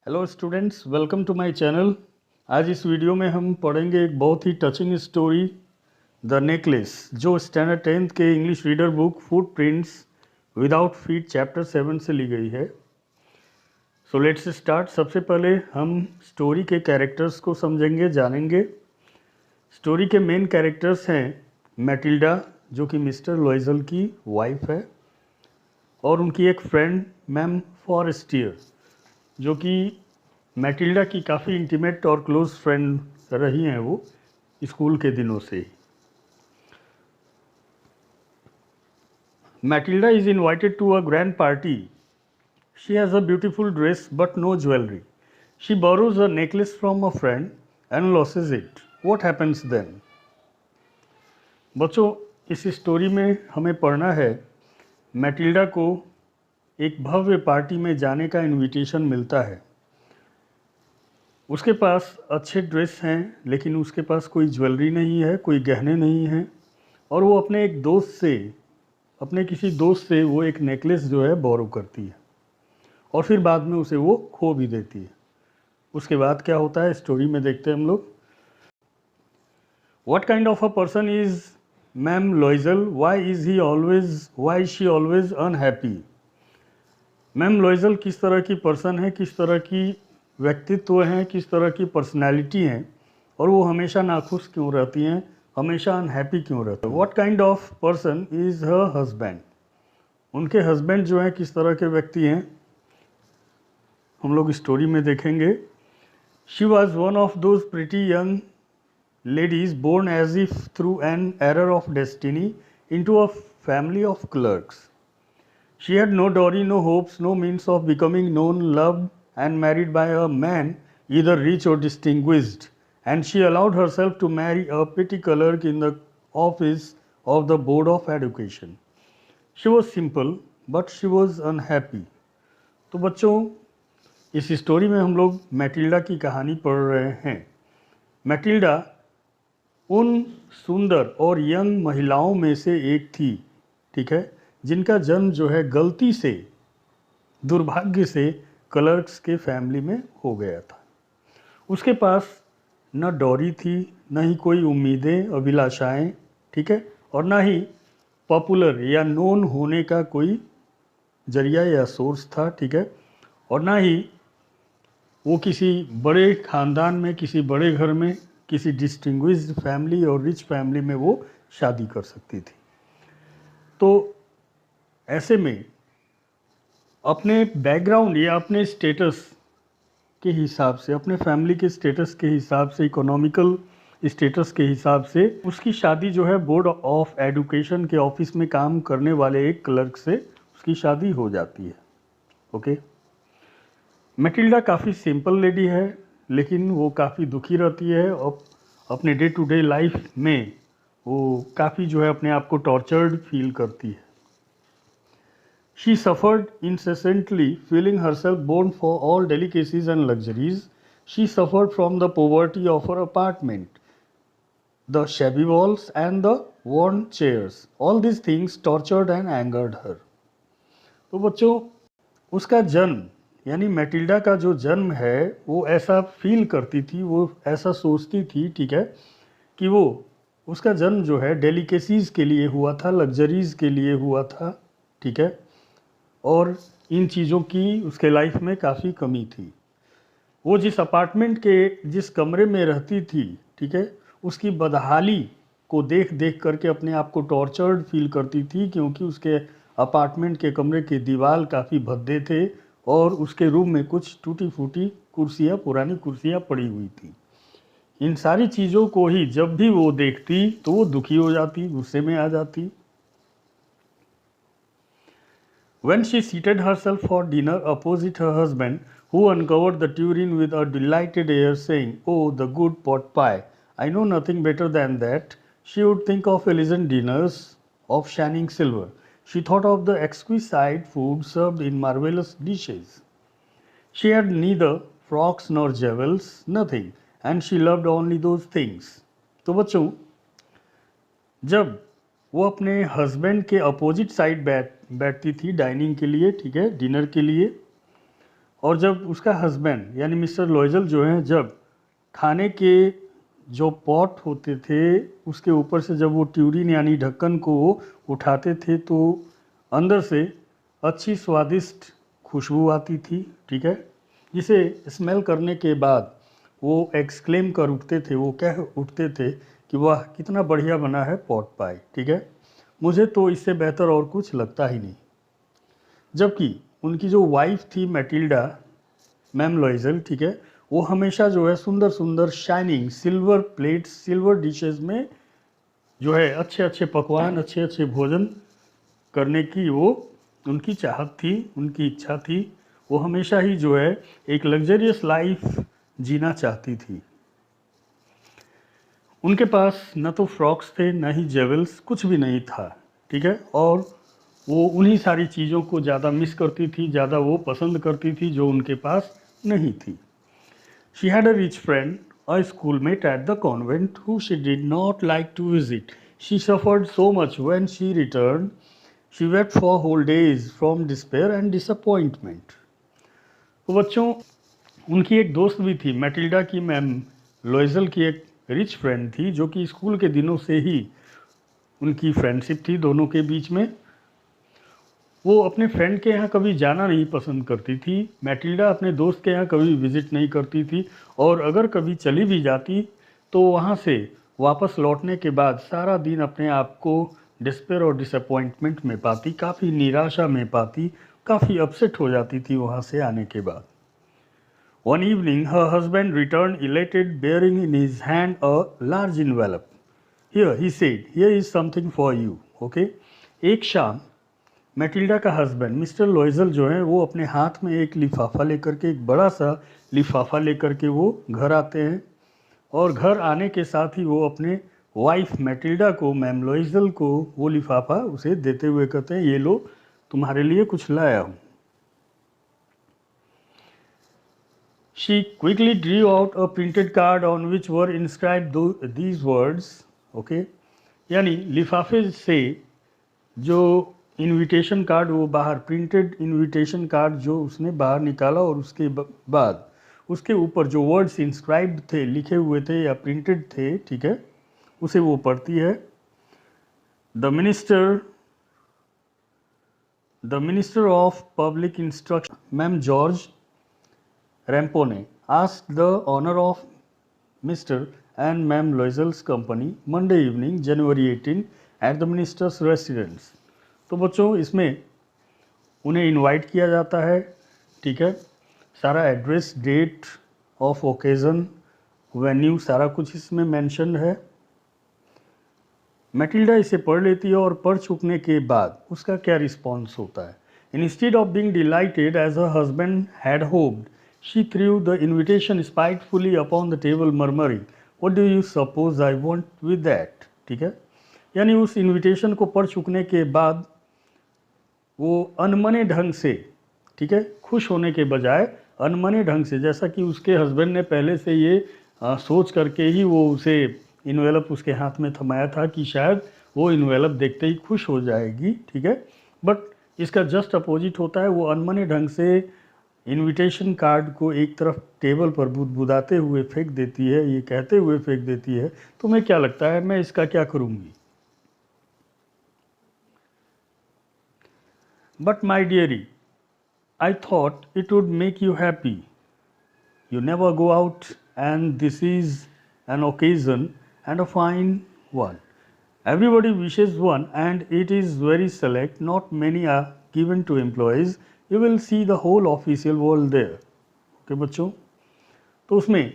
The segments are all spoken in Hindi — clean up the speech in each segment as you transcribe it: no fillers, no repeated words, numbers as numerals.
Hello students, welcome to my channel. आज इस वीडियो में हम पढ़ेंगे एक बहुत ही टचिंग स्टोरी, द नेकलेस, जो स्टैंडर्ड 10th के English reader book footprints without feet chapter 7 से ली गई है। So let's start. सबसे पहले हम स्टोरी के कैरेक्टर्स को समझेंगे, जानेंगे। स्टोरी के मेन कैरेक्टर्स हैं मैटिल्डा, जो कि मिस्टर लॉयजल की वाइफ है, और उनकी एक फ्रेंड मैम फॉरेस्टियर, जो कि मैटिल्डा की काफ़ी इंटीमेट और क्लोज फ्रेंड रही हैं वो स्कूल के दिनों से ही। Matilda is invited to a grand party. She has a beautiful dress but no jewellery. She borrows a necklace from a friend and loses it. What happens then? बच्चों, इस स्टोरी में हमें पढ़ना है, मैटिल्डा को एक भव्य पार्टी में जाने का इनविटेशन मिलता है। उसके पास अच्छे ड्रेस हैं, लेकिन उसके पास कोई ज्वेलरी नहीं है, कोई गहने नहीं हैं, और वो अपने एक दोस्त से, अपने किसी दोस्त से वो एक नेकलेस जो है बोरो करती है, और फिर बाद में उसे वो खो भी देती है। उसके बाद क्या होता है स्टोरी में देखते हैं हम लोग। What kind of a person is ma'am Loisel? Why is she always unhappy? Ma'am Loisel किस तरह की पर्सन है, किस तरह की व्यक्तित्व हैं, किस तरह की पर्सनैलिटी हैं, और वो हमेशा नाखुश क्यों रहती हैं, हमेशा अनहैप्पी क्यों रहती हैं? What kind of person is her husband? उनके हस्बैंड जो हैं किस तरह के व्यक्ति हैं, हम लोग स्टोरी में देखेंगे। She was one of those pretty young ladies born as if through an error of destiny into a family of clerks. She had no dowry, no hopes, no means of becoming known, loved, and married by a man either rich or distinguished, and she allowed herself to marry a petty clerk in the office of the Board of Education. She was simple, but she was unhappy. तो बच्चों, इस स्टोरी में हम लोग मैटिल्डा की कहानी पढ़ रहे हैं। मैटिल्डा उन सुंदर और यंग महिलाओं में से एक थी, ठीक है, जिनका जन्म जो है गलती से, दुर्भाग्य से क्लर्क्स के फैमिली में हो गया था। उसके पास न डॉरी थी, न ही कोई उम्मीदें, अभिलाषाएं, ठीक है, और ना ही पॉपुलर या नोन होने का कोई जरिया या सोर्स था, ठीक है, और ना ही वो किसी बड़े ख़ानदान में, किसी बड़े घर में, किसी डिस्टिंग्विश्ड फैमिली और रिच फैमिली में वो शादी कर सकती थी। तो ऐसे में अपने बैकग्राउंड या अपने स्टेटस के हिसाब से, अपने फैमिली के स्टेटस के हिसाब से, इकोनॉमिकल स्टेटस के हिसाब से उसकी शादी जो है बोर्ड ऑफ एजुकेशन के ऑफिस में काम करने वाले एक क्लर्क से उसकी शादी हो जाती है। ओके। मैटिल्डा काफ़ी सिंपल लेडी है, लेकिन वो काफ़ी दुखी रहती है, और अपने डे टू डे लाइफ में वो काफ़ी जो है अपने आप को टॉर्चर्ड फील करती है। She suffered incessantly, feeling herself born for all delicacies and luxuries. She suffered from the poverty of her apartment, the shabby walls and the worn chairs. All these things tortured and angered her. तो बच्चों, उसका जन्म यानी मैटिल्डा का जो जन्म है वो ऐसा फील करती थी, वो ऐसा सोचती थी, ठीक है, कि वो उसका जन्म जो है डेलिकेसीज़ के लिए हुआ था, लग्जरीज़ के लिए हुआ था, ठीक है, और इन चीज़ों की उसके लाइफ में काफ़ी कमी थी। वो जिस अपार्टमेंट के, जिस कमरे में रहती थी, ठीक है, उसकी बदहाली को देख देख करके अपने आप को टॉर्चर्ड फील करती थी, क्योंकि उसके अपार्टमेंट के कमरे के दीवार काफ़ी भद्दे थे, और उसके रूम में कुछ टूटी फूटी कुर्सियाँ, पुरानी कुर्सियाँ पड़ी हुई थी। इन सारी चीज़ों को ही जब भी वो देखती तो वो दुखी हो जाती, गुस्से में आ जाती। When she seated herself for dinner opposite her husband, who uncovered the tureen with a delighted air, saying, "Oh, the good pot pie! I know nothing better than that," she would think of elegant dinners of shining silver. She thought of the exquisite food served in marvelous dishes. She had neither frocks nor jewels, nothing, and she loved only those things. तो बच्चों, जब वो अपने हस्बैंड के अपोजिट साइड बैठती थी डाइनिंग के लिए, ठीक है, डिनर के लिए, और जब उसका हस्बैंड यानी मिस्टर लॉयजल जो है, जब खाने के जो पॉट होते थे उसके ऊपर से जब वो ट्यूरिन यानी ढक्कन को उठाते थे तो अंदर से अच्छी स्वादिष्ट खुशबू आती थी, ठीक है, जिसे स्मेल करने के बाद वो एक्सक्लेम कर उठते थे, वो कह उठते थे कि वाह कितना बढ़िया बना है पॉट पाई, ठीक है, मुझे तो इससे बेहतर और कुछ लगता ही नहीं। जबकि उनकी जो वाइफ थी मैटिल्डा, मैम लॉयजल, ठीक है, वो हमेशा जो है सुंदर सुंदर shining silver plates, silver dishes में जो है अच्छे अच्छे पकवान, अच्छे अच्छे भोजन करने की वो उनकी चाहत थी, उनकी इच्छा थी। वो हमेशा ही जो है एक लग्जरियस लाइफ जीना चाहती थी। उनके पास न तो फ्रॉक्स थे, न ही जेवल्स, कुछ भी नहीं था, ठीक है, और वो उन्हीं सारी चीज़ों को ज़्यादा मिस करती थी, ज़्यादा वो पसंद करती थी जो उनके पास नहीं थी। She had a rich friend, a schoolmate at the convent, who she did not like to visit. She suffered so much when she returned. She wept for whole days from despair and disappointment. तो बच्चों, उनकी एक दोस्त भी थी, मैटिल्डा की मैम लॉयजल की एक रिच फ्रेंड थी जो कि स्कूल के दिनों से ही उनकी फ्रेंडशिप थी दोनों के बीच में। वो अपने फ्रेंड के यहाँ कभी जाना नहीं पसंद करती थी। मैटिल्डा अपने दोस्त के यहाँ कभी विज़िट नहीं करती थी, और अगर कभी चली भी जाती तो वहाँ से वापस लौटने के बाद सारा दिन अपने आप को डिस्पेयर और डिसअपॉइंटमेंट में पाती, काफ़ी निराशा में पाती, काफ़ी अपसेट हो जाती थी वहाँ से आने के बाद। One evening, her husband returned elated, bearing in his hand a large envelope. Here, he said, here is something for you. Okay? एक शाम मैटिल्डा का हस्बैंड मिस्टर लॉयजल जो है वो अपने हाथ में एक लिफाफा लेकर के, एक बड़ा सा लिफाफा लेकर के वो घर आते हैं, और घर आने के साथ ही वो अपने वाइफ मैटिल्डा को, मैम लॉयजल को, वो लिफाफा उसे देते हुए कहते हैं, ये लो, तुम्हारे लिए कुछ लाया हूँ। She quickly drew out a printed card on which were inscribed these words. Okay? यानी लिफाफे से जो इनविटेशन कार्ड, वो बाहर प्रिंटेड इनविटेशन कार्ड जो उसने बाहर निकाला, और उसके बाद उसके ऊपर जो वर्ड्स इंस्क्राइब्ड थे, लिखे हुए थे या प्रिंटेड थे, ठीक है, उसे वो पढ़ती है। The minister of public instruction, ma'am George Rampone, asked the honor of Mr. and Ma'am Loisel's company Monday evening, January 18, at the minister's residence. तो बच्चों, इसमें उन्हें इनवाइट किया जाता है, ठीक है, सारा address, date of occasion, venue, सारा कुछ इसमें मेंशन है। मैटिल्डा इसे पढ़ लेती है, और पढ़ चुकने के बाद उसका क्या रिस्पॉन्स होता है। Instead of being delighted as her husband had hoped, she threw the invitation spitefully upon the table, murmuring, "What do you suppose I want with that?" ठीक है, यानी उस इनविटेशन को पढ़ चुकने के बाद वो अनमने ढंग से, ठीक है, खुश होने के बजाय अनमने ढंग से, जैसा कि उसके हस्बैंड ने पहले से ये सोच करके ही वो उसे इन्वेलप उसके हाथ में थमाया था कि शायद वो इन्वेलप देखते ही खुश हो जाएगी, ठीक है, बट इसका जस्ट अपोजिट होता है। वो अनमने ढंग से इनविटेशन कार्ड को एक तरफ टेबल पर बुदबुदाते हुए फेंक देती है, ये कहते हुए फेंक देती है, तुम्हें क्या लगता है मैं इसका क्या करूँगी। But my diary, I thought it would make you happy, you never go out and this is an occasion and a fine one. Everybody wishes one, and it is very select, not many are given to employees. You will see the whole official world there. Okay बच्चों, तो उसमें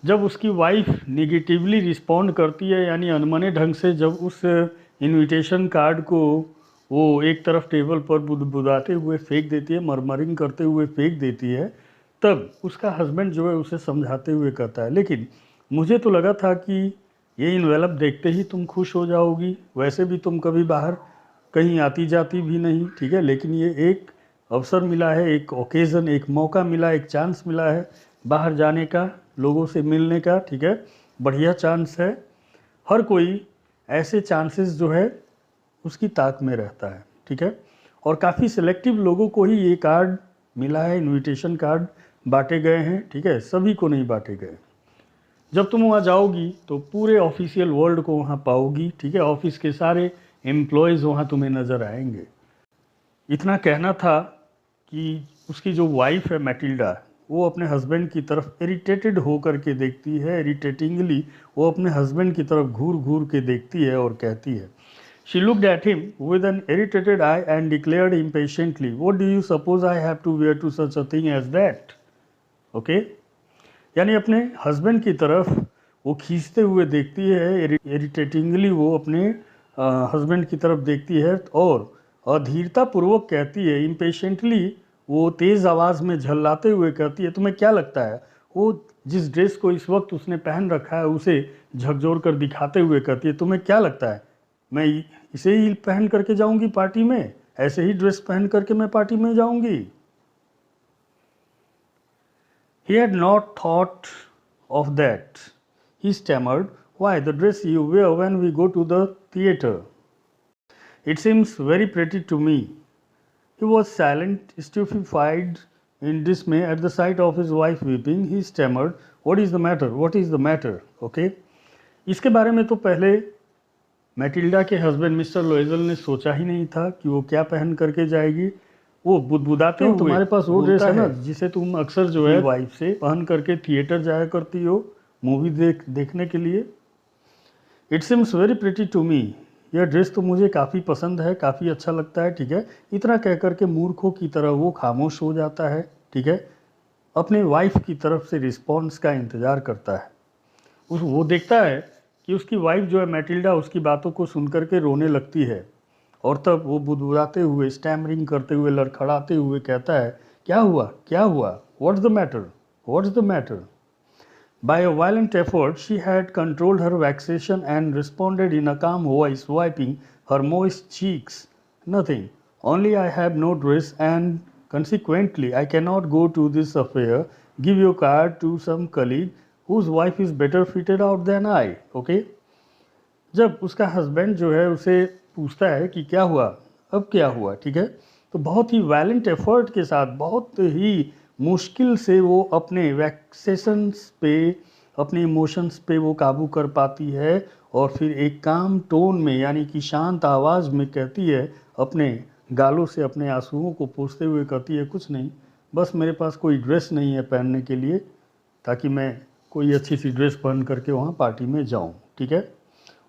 जब उसकी वाइफ निगेटिवली रिस्पॉन्ड करती है, यानी अनमने ढंग से जब उस इनविटेशन कार्ड को वो एक तरफ टेबल पर बुदबुदाते हुए फेंक देती है, मरमरिंग करते हुए फेंक देती है, तब उसका हस्बैंड जो है उसे समझाते हुए कहता है, लेकिन मुझे तो लगा था कि ये इन्वेलप देखते ही तुम खुश हो जाओगी, वैसे भी तुम कभी बाहर कहीं आती जाती भी नहीं, ठीक है, लेकिन ये एक अवसर मिला है, एक ओकेज़न, एक मौका मिला, एक चांस मिला है बाहर जाने का, लोगों से मिलने का, ठीक है, बढ़िया चांस है। हर कोई ऐसे चांसेस जो है उसकी ताक में रहता है, ठीक है, और काफ़ी सिलेक्टिव लोगों को ही ये कार्ड मिला है, इनविटेशन कार्ड बांटे गए हैं, ठीक है, सभी को नहीं बांटे गए। जब तुम वहाँ जाओगी तो पूरे ऑफिशियल वर्ल्ड को वहाँ पाओगी, ठीक है, ऑफिस के सारे एम्प्लॉयज़ वहाँ तुम्हें नज़र आएंगे। इतना कहना था कि उसकी जो वाइफ है मैटिल्डा, वो अपने हस्बैंड की तरफ इरिटेटेड हो कर के देखती है, इरिटेटिंगली वो अपने हस्बैंड की तरफ घूर घूर के देखती है और कहती है, she looked at him with an irritated eye and declared impatiently, what do you suppose I have to wear to such a thing as that. Okay, यानी अपने हस्बैंड की तरफ वो खींचते हुए देखती है, इरिटेटिंगली वो अपने हस्बैंड की तरफ देखती है और अधीरतापूर्वक कहती है, इम्पेशेंटली वो तेज़ आवाज़ में झल्लाते हुए कहती है, तुम्हें क्या लगता है, वो जिस ड्रेस को इस वक्त उसने पहन रखा है उसे झकझोर कर दिखाते हुए कहती है, तुम्हें क्या लगता है मैं इसे ही पहन करके जाऊंगी पार्टी में, ऐसे ही ड्रेस पहन करके मैं पार्टी में जाऊंगी। He had not thought of that. He stammered, why, the dress you wear when we go to the theatre. It seems very pretty to me. He was silent, stupefied in dismay at the sight of his wife weeping. He stammered, what is the matter? What is the matter? Okay? इसके बारे में तो पहले मैटिल्डा के हस्बैंड मिस्टर लोइजल ने सोचा ही नहीं था कि वो क्या पहन करके जाएगी। वो बुदबुदाते हुए, तुम्हारे पास वो ड्रेस है ना जिसे तुम अक्सर जो है वाइफ से पहन करके थिएटर जाया करती हो मूवी देखने के लिए। It seems very pretty to me, यह ड्रेस तो मुझे काफ़ी पसंद है, काफ़ी अच्छा लगता है, ठीक है। इतना कह करके मूर्खों की तरह वो खामोश हो जाता है, ठीक है, अपने वाइफ की तरफ से रिस्पॉन्स का इंतज़ार करता है। वो देखता है कि उसकी वाइफ जो है मैटिल्डा उसकी बातों को सुन करके रोने लगती है और तब वो बुदबुदाते हुए, स्टैमरिंग करते हुए, लड़खड़ाते हुए कहता है, क्या हुआ, क्या हुआ, what's the matter, what's the matter. By a violent effort, she had controlled her vexation and responded in a calm voice, wiping her moist cheeks. Nothing. Only I have no dress and consequently I cannot go to this affair. Give your card to some colleague whose wife is better fitted out than I. Okay? जब उसका हस्बैंड जो है उसे पूछता है कि क्या हुआ, अब क्या हुआ, ठीक है, तो बहुत ही वायलेंट एफर्ट के साथ, बहुत ही मुश्किल से वो अपने वैक्सेशंस पे, अपने इमोशंस पे वो काबू कर पाती है और फिर एक काम टोन में, यानी कि शांत आवाज़ में कहती है, अपने गालों से अपने आंसुओं को पोंछते हुए कहती है, कुछ नहीं, बस मेरे पास कोई ड्रेस नहीं है पहनने के लिए ताकि मैं कोई अच्छी सी ड्रेस पहन करके वहाँ पार्टी में जाऊँ, ठीक है,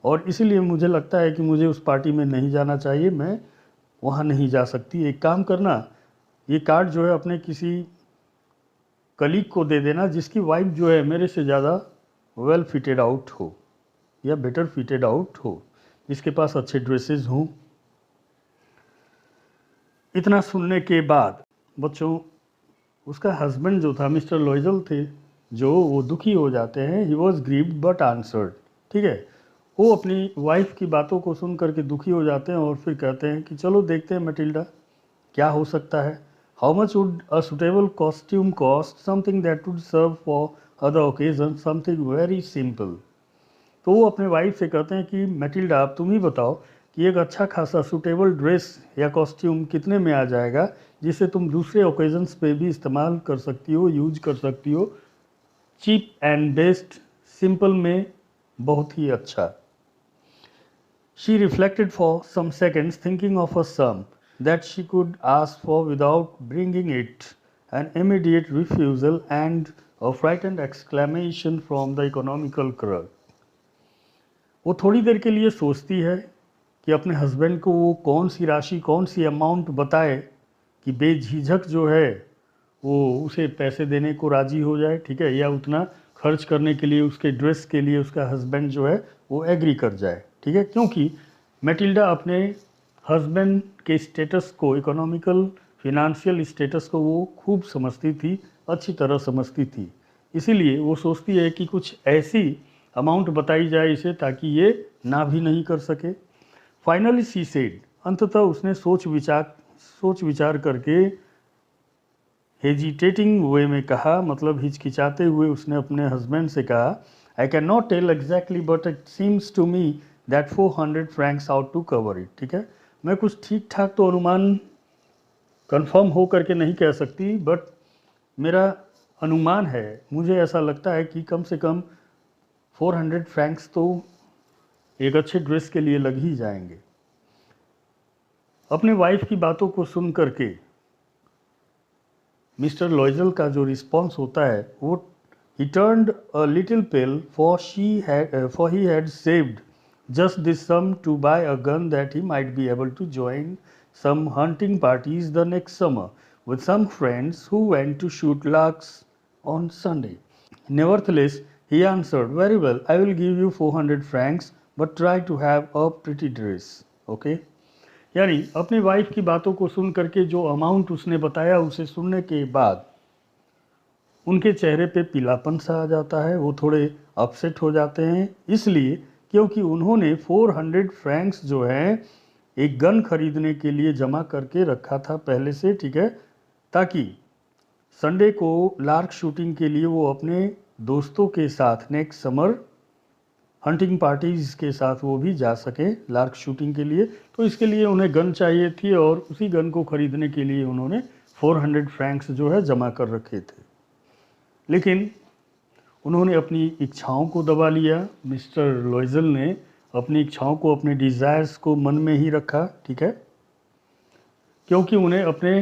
और इसीलिए मुझे लगता है कि मुझे उस पार्टी में नहीं जाना चाहिए, मैं वहाँ नहीं जा सकती। एक काम करना, ये कार्ड जो है अपने किसी कलीग को दे देना जिसकी वाइफ जो है मेरे से ज़्यादा वेल फिटेड आउट हो या बेटर फिटेड आउट हो, जिसके पास अच्छे ड्रेसेस हों। इतना सुनने के बाद बच्चों, उसका हस्बैंड जो था मिस्टर लॉयजल थे, जो वो दुखी हो जाते हैं। He was grieved but answered, ठीक है, वो अपनी वाइफ की बातों को सुन करके दुखी हो जाते हैं और फिर कहते हैं कि चलो देखते हैं मैटिल्डा क्या हो सकता है। How much would a suitable costume cost, something that would serve for other occasion, something very simple. तो वो अपने वाइफ से कहते हैं कि मैटिल्डा अब तुम ही बताओ कि एक अच्छा खासा सूटेबल ड्रेस या कॉस्ट्यूम कितने में आ जाएगा जिसे तुम दूसरे ओकेजन्स पे भी इस्तेमाल कर सकती हो, यूज कर सकती हो, चीप एंड बेस्ट, सिंपल में बहुत ही अच्छा। She reflected for some seconds, thinking of a sum that she could ask for without bringing it, an immediate refusal and a frightened exclamation from the economical clerk. वो थोड़ी देर के लिए सोचती है कि अपने हस्बैंड को वो कौन सी राशि, कौन सी अमाउंट बताए कि बेझिझक जो है वो उसे पैसे देने को राज़ी हो जाए, ठीक है, या उतना खर्च करने के लिए उसके ड्रेस के लिए उसका हस्बैंड जो है वो एग्री कर जाए, ठीक है, क्योंकि मैटिल्डा अपने हस्बैंड के स्टेटस को, इकोनॉमिकल फिनेंशियल स्टेटस को वो खूब समझती थी, अच्छी तरह समझती थी। इसीलिए वो सोचती है कि कुछ ऐसी अमाउंट बताई जाए इसे ताकि ये ना भी नहीं कर सके। फाइनली शी सेड, अंततः उसने सोच विचार करके हेजिटेटिंग वे में कहा, मतलब हिचकिचाते हुए उसने अपने हस्बैंड से कहा, I can not tell exactly but it seems to me that 400 francs ought to cover it, ठीक है, मैं कुछ ठीक ठाक तो अनुमान कंफर्म हो करके नहीं कह सकती, बट मेरा अनुमान है, मुझे ऐसा लगता है कि कम से कम 400 फ्रैंक्स तो एक अच्छे ड्रेस के लिए लग ही जाएंगे। अपने वाइफ की बातों को सुन करके मिस्टर लॉयजल का जो रिस्पॉन्स होता है वो, he turned a little pale, for he had saved just this sum to buy a gun that he might be able to join some hunting parties the next summer with some friends who went to shoot larks on Sunday. Nevertheless, he answered, "Very well, I will give you 400 francs, but try to have a pretty dress." Okay? यानी अपनी वाइफ की बातों को सुन करके जो अमाउंट उसने बताया, उसे सुनने के बाद उनके चेहरे पे पीलापन सा आ जाता है, वो थोड़े अपसेट हो जाते हैं, इसलिए क्योंकि उन्होंने 400 फ्रैंक्स जो है एक गन खरीदने के लिए जमा करके रखा था पहले से, ठीक है, ताकि संडे को लार्क शूटिंग के लिए वो अपने दोस्तों के साथ नेक्स्ट समर हंटिंग पार्टीज के साथ वो भी जा सके लार्क शूटिंग के लिए। तो इसके लिए उन्हें गन चाहिए थी और उसी गन को खरीदने के लिए उन्होंने 400 फ्रैंक्स जो है जमा कर रखे थे। लेकिन उन्होंने अपनी इच्छाओं को दबा लिया। मिस्टर लॉयजल ने अपनी इच्छाओं को, अपने डिज़ायर्स को मन में ही रखा, ठीक है, क्योंकि उन्हें अपने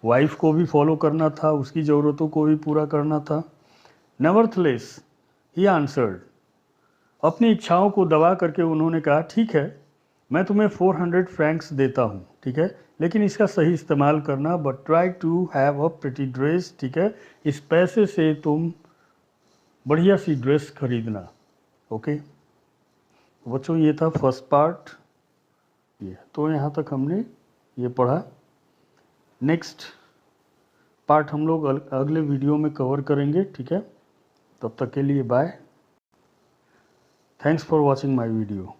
वाइफ को भी फॉलो करना था, उसकी ज़रूरतों को भी पूरा करना था। नेवरथलेस ही आंसर्ड, अपनी इच्छाओं को दबा करके उन्होंने कहा, ठीक है, मैं तुम्हें 400 फ्रैंक्स देता हूँ, ठीक है, लेकिन इसका सही इस्तेमाल करना, but try to have a pretty dress, ठीक है, इस पैसे से तुम बढ़िया सी ड्रेस खरीदना। ओके बच्चों, ये था फर्स्ट पार्ट, ये तो यहाँ तक हमने ये पढ़ा। नेक्स्ट पार्ट हम लोग अगले वीडियो में कवर करेंगे, ठीक है, तब तक के लिए bye. Thanks for watching my video.